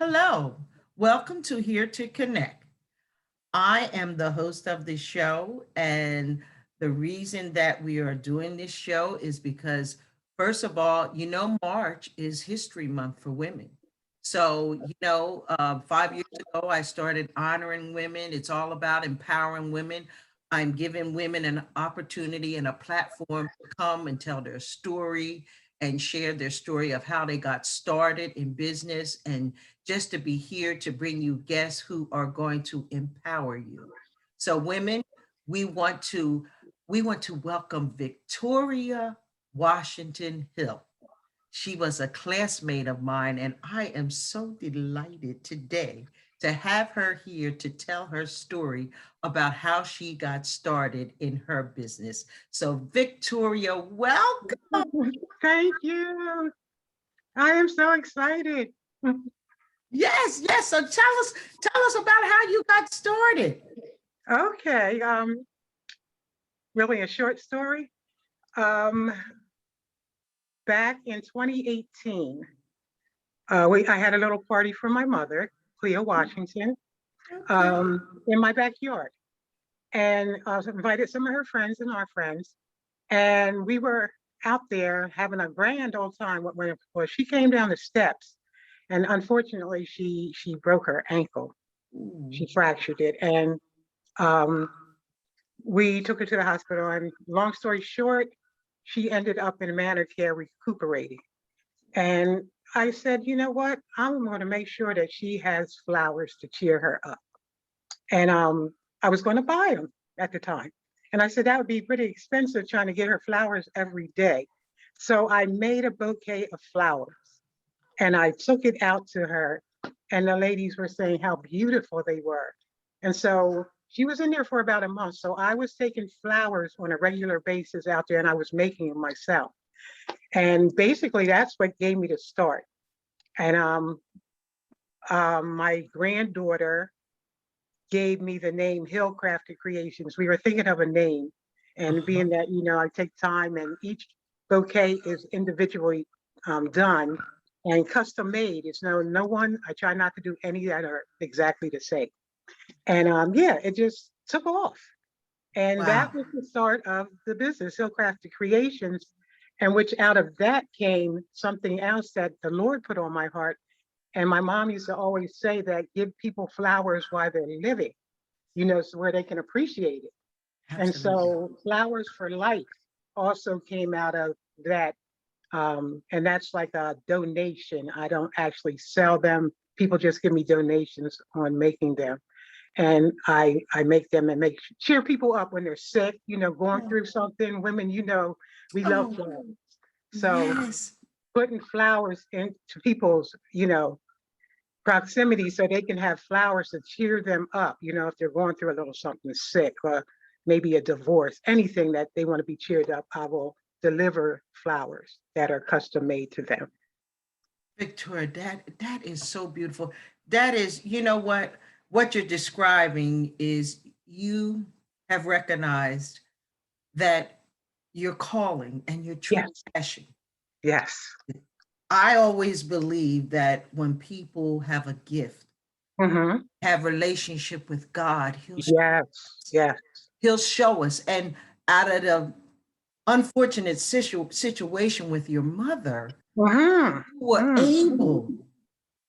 Hello, welcome to Here to Connect. I am the host of the show, and the reason that we are doing this show is because, first of all, March is History Month for women. So, 5 years ago, I started honoring women. It's all about empowering women. I'm giving women an opportunity and a platform to come and tell their story and share their story of how they got started in business, and just to be here to bring you guests who are going to empower you. So women, we want to we want to welcome Victoria Washington Hill. She was a classmate of mine, and I am so delighted today to have her here to tell her story about how she got started in her business. So Victoria, welcome. Thank you. I am so excited. Yes, yes. So tell us about how you got started. Okay, really a short story. Um, Back in 2018, I had a little party for my mother, Cleo Washington, Okay. in my backyard. And I invited some of her friends and our friends, and we were out there having a grand old time. Well, she came down the steps, and unfortunately, she broke her ankle. Ooh. She fractured it, and um, we took her to the hospital. And long story short, she ended up in manor care recuperating. And I said, you know what? I'm going to make sure that she has flowers to cheer her up. And I was going to buy them at the time. And I said that would be pretty expensive trying to get her flowers every day. So I made a bouquet of flowers and I took it out to her. And the ladies were saying how beautiful they were. And so she was in there for about a month. So I was taking flowers on a regular basis out there and I was making them myself. And basically, that's what gave me the start. And my granddaughter gave me the name Hillcrafted Creations. We were thinking of a name. And Uh-huh. being that, I take time and each bouquet is individually done and custom made. It's no one, I try not to do any that are exactly the same. And yeah, it just took off. And that Wow. was the start of the business, Hillcrafted Creations, and which out of that came something else that the Lord put on my heart. And my mom used to always say that give people flowers while they're living, so where they can appreciate it. And Absolutely. so Flowers for Life also came out of that. And that's like a donation. I don't actually sell them. People just give me donations on making them. And I make them and make cheer people up when they're sick, going Oh, through something. Women, we love oh, flowers. So yes. putting flowers into people's, proximity so they can have flowers to cheer them up, if they're going through a little something sick or maybe a divorce, anything that they want to be cheered up, I will deliver flowers that are custom made to them. Victoria, that is so beautiful. That is, what you're describing is you have recognized that your calling and your true Yes, passion. yes. I always believe that when people have a gift, Hmm. have relationship with God, Yes, yes. he'll show us. And out of the unfortunate situation with your mother, Hmm. you were Hmm. able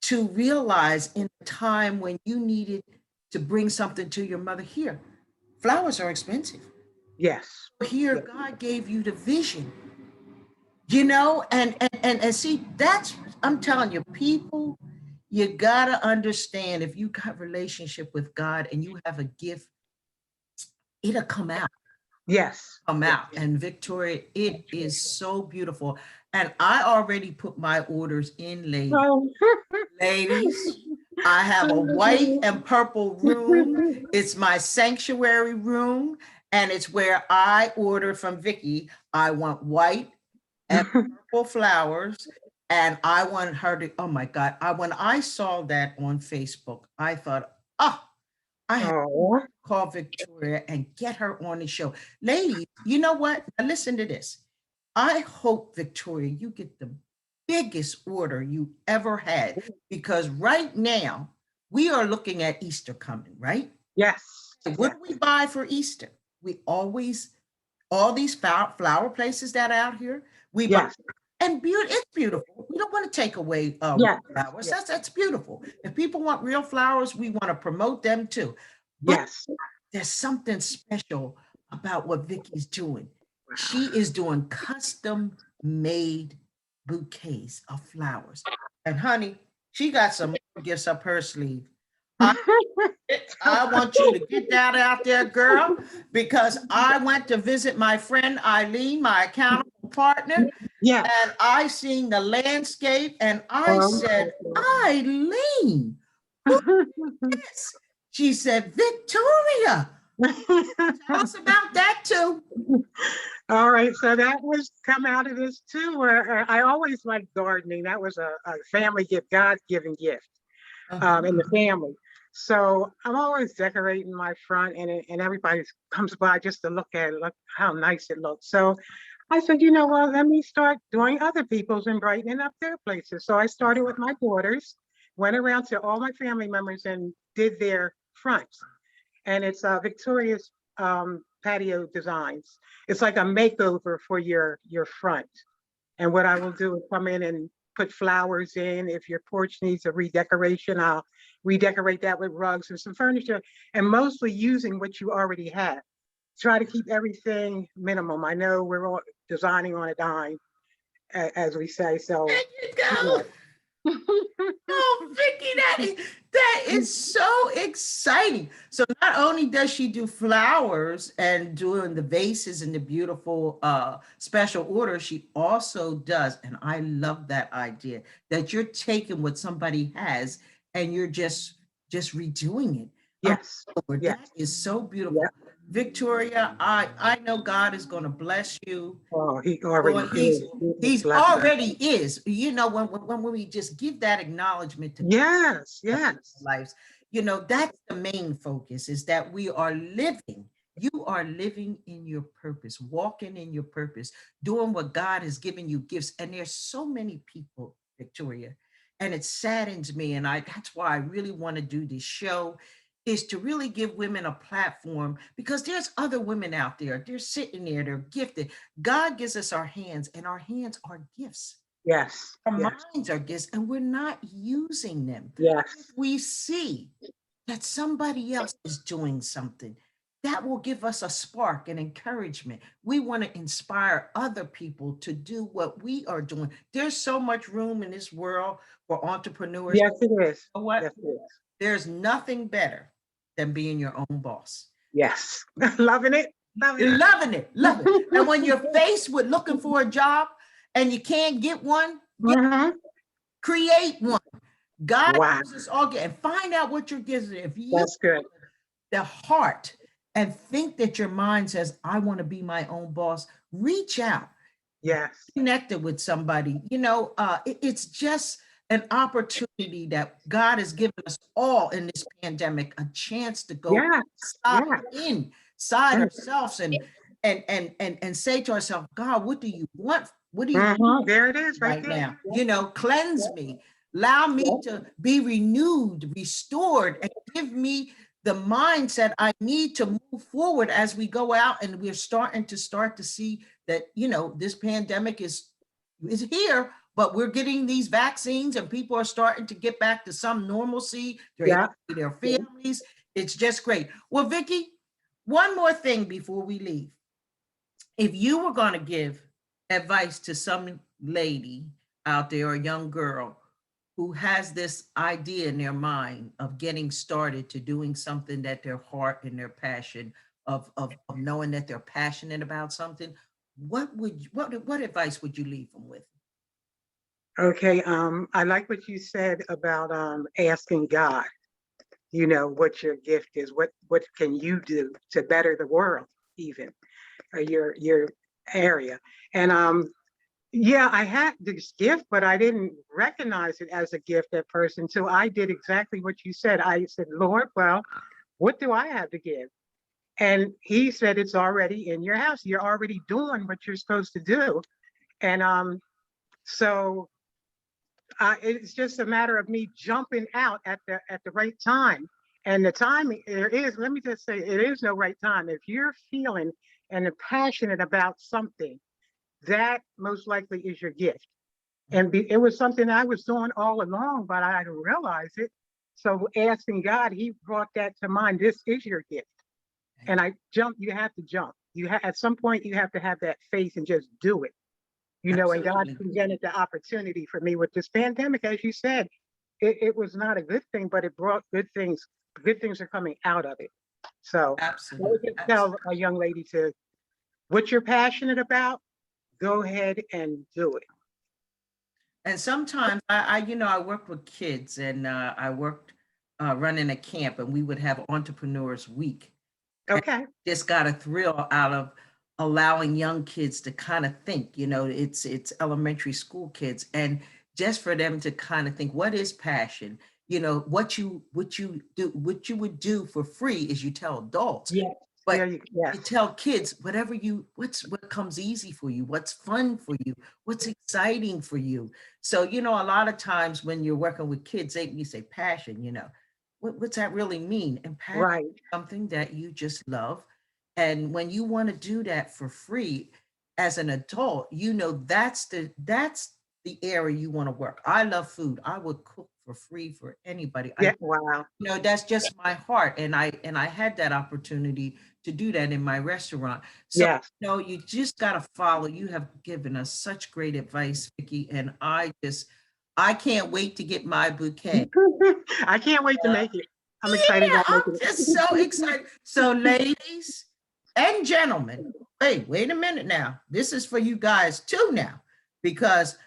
to realize in a time when you needed to bring something to your mother. Here, flowers are expensive. Yes, Here, yes. God gave you the vision, and see, that's, I'm telling you, people, you gotta understand, if you got relationship with God and you have a gift, it'll Yes, come yes. out. And Victoria, it is so beautiful. And I already put my orders in, ladies. Oh. Ladies, I have a white and purple room. It's my sanctuary room, and it's where I order from Vicky. I want white and purple flowers, and I want her to. Oh my God! When I saw that on Facebook, I thought, oh, I have Oh. to call Victoria and get her on the show. Ladies, you know what? Now listen to this. I hope, Victoria, you get the biggest order you ever had? Because right now we are looking at Easter coming, right? Yes, What yes, do we buy for Easter? We always, all these flower places that are out here, we buy, yes, and it's beautiful. We don't want to take away yes, flowers. yes, That's beautiful. If people want real flowers, we want to promote them too. But yes. there's something special about what Vicky's doing. Wow. She is doing custom made bouquets of flowers. And honey, she got some more gifts up her sleeve. I, I want you to get that out there, girl, because I went to visit my friend Eileen, my accountable partner, Yes. and I seen the landscape and I Um, said, Eileen, this? She said, Victoria. Tell us about that too. All right, so that was come out of this too, where I always liked gardening. That was a family gift, God-given gift in the family. So I'm always decorating my front, and everybody comes by just to look at it, look how nice it looks. So I said, you know what, let me start doing other people's and brightening up their places. So I started with my daughters, went around to all my family members and did their fronts. And it's Victoria's patio designs. It's like a makeover for your front. And what I will do is come in and put flowers in. If your porch needs a redecoration, I'll redecorate that with rugs and some furniture, and mostly using what you already have. Try to keep everything minimum. I know we're all designing on a dime, as we say. There So, you yeah. go. Oh, Vicky, that is so exciting. So not only does she do flowers and doing the vases and the beautiful special orders, she also does, and I love that idea that you're taking what somebody has and you're just redoing it. I'm Yes, Lord, yes, that is so yeah. beautiful. Victoria, I know God is going to bless you. Oh, he already Boy, he's is. He has he's blessed us. already is. You know, when we just give that acknowledgement to Yes, people's yes, lives, that's the main focus is that we are living. You are living in your purpose, walking in your purpose, doing what God has given you gifts. And there's so many people, Victoria, and it saddens me. And that's why I really want to do this show is to really give women a platform because there's other women out there. They're sitting there, they're gifted. God gives us our hands, and our hands are gifts. yes, Our yes, minds are gifts, and we're not using them. If yes, we see that somebody else is doing something, that will give us a spark and encouragement. We want to inspire other people to do what we are doing. There's so much room in this world for entrepreneurs. yes, it is. You know what? Yes, it is. There's nothing better than being your own boss. Yes, loving it, loving it. Loving it, love it. And when you're faced with looking for a job and you can't get one, Mhm. create one. God Wow, gives us all and find out what you're giving. If you that's good. the heart and think that your mind says, I want to be my own boss, reach out, Yes, connected with somebody. It's just an opportunity that God has given us all in this pandemic, a chance to go yes, inside yes. ourselves and say to ourselves, God, what do you want? What do you There it is, right right there. now? Yep, Cleanse me, allow me yep. to be renewed, restored, and give me the mindset I need to move forward as we go out and we're starting to see that, this pandemic is here, but we're getting these vaccines and people are starting to get back to some normalcy. They're able Yeah. to see their families. It's just great. Well, Vicky, one more thing before we leave. If you were going to give advice to some lady out there or young girl who has this idea in their mind of getting started to doing something that their heart and their passion of knowing that they're passionate about something, what advice would you leave them with? Okay. I like what you said about asking God, what your gift is, what can you do to better the world, even or your area. And yeah, I had this gift, but I didn't recognize it as a gift at first until I did exactly what you said. I said, Lord, well, what do I have to give? And he said, it's already in your house. You're already doing what you're supposed to do. And so, yeah, I had this gift, but I didn't recognize it as a gift at first until I did exactly what you said. I said, Lord, well, what do I have to give? And he said, it's already in your house. You're already doing what you're supposed to do. And so, It's just a matter of me jumping out at the right time. And the timing there is, let me just say, it is no right time. If you're feeling and are passionate about something, that most likely is your gift. And it was something I was doing all along, but I didn't realize it. So asking God, He brought that to mind. This is your gift. And I jumped. You have to jump. At some point you have to have that faith and just do it. And God Absolutely. presented the opportunity for me with this pandemic, as you said. It was not a good thing, but it brought good things. Good things are coming out of it. So I would Absolutely. just tell a young lady to, what you're passionate about, go ahead and do it. And sometimes I worked with kids, and I worked running a camp, and we would have entrepreneurs week. And Okay. just got a thrill out of allowing young kids to kind of think, it's elementary school kids, and just for them to kind of think, what is passion? What you would do for free is you tell adults, Yes. but There you you yes. tell kids what comes easy for you, what's fun for you, what's exciting for you. So, a lot of times when you're working with kids, you say passion, what's that really mean? And passion Right. is something that you just love. And when you want to do that for free as an adult, that's the area you want to work. I love food. I would cook for free for anybody. Yeah. Wow. That's just my heart, and I had that opportunity to do that in my restaurant. So, Yes. you just got to follow. You have given us such great advice, Vicki, and I can't wait to get my bouquet. I can't wait to make it. I'm excited Yeah, about I'm making just so excited. So, ladies and gentlemen, wait a minute now. This is for you guys too now, because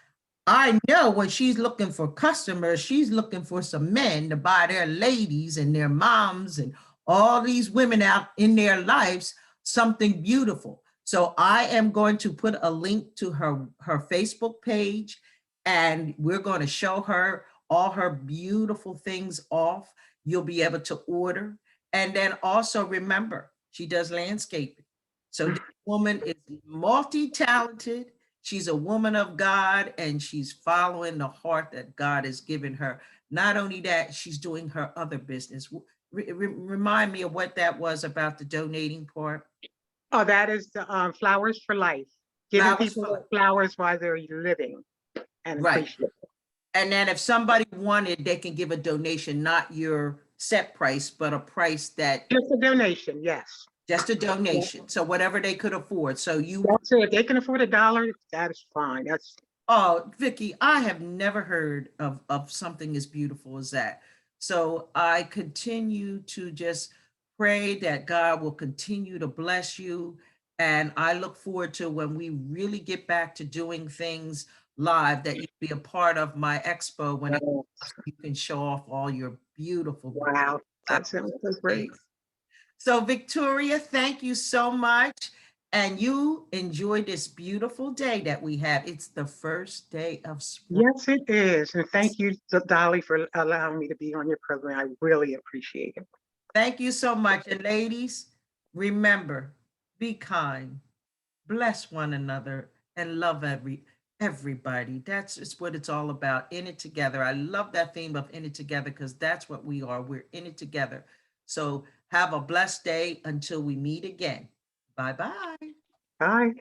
I know when she's looking for customers, she's looking for some men to buy their ladies and their moms and all these women out in their lives something beautiful. So I am going to put a link to her Facebook page, and we're going to show her all her beautiful things off. You'll be able to order. And then also remember, she does landscaping. So this it. woman is multi-talented. She's a woman of God, and she's following the heart that God has given her. Not only that, she's doing her other business. Remind me of what that was about the donating part. Oh, that is the Flowers for Life, giving Flowers people for Life. their flowers while they're living and Right. appreciate it. And then if somebody wanted, they can give a donation, not your set price, but a price that Just a donation, yes. just a Yeah, donation. So whatever they could afford. So that's it. If they can afford $1, that is fine. That's oh, Vicky, I have never heard of something as beautiful as that. So I continue to just pray that God will continue to bless you. And I look forward to when we really get back to doing things live, that you be a part of my expo when yes. you can show off all your beautiful Wow. That up sounds so great. days. So, Victoria, thank you so much. And you enjoy this beautiful day that we have. It's the first day of spring. Yes, it is. And thank you, Dolly, for allowing me to be on your program. I really appreciate it. Thank you so much. And ladies, remember, be kind, bless one another, and love everybody. That's just what it's all about. In it together. I love that theme of in it together, because that's what we are. We're in it together. So have a blessed day until we meet again. Bye bye. Bye.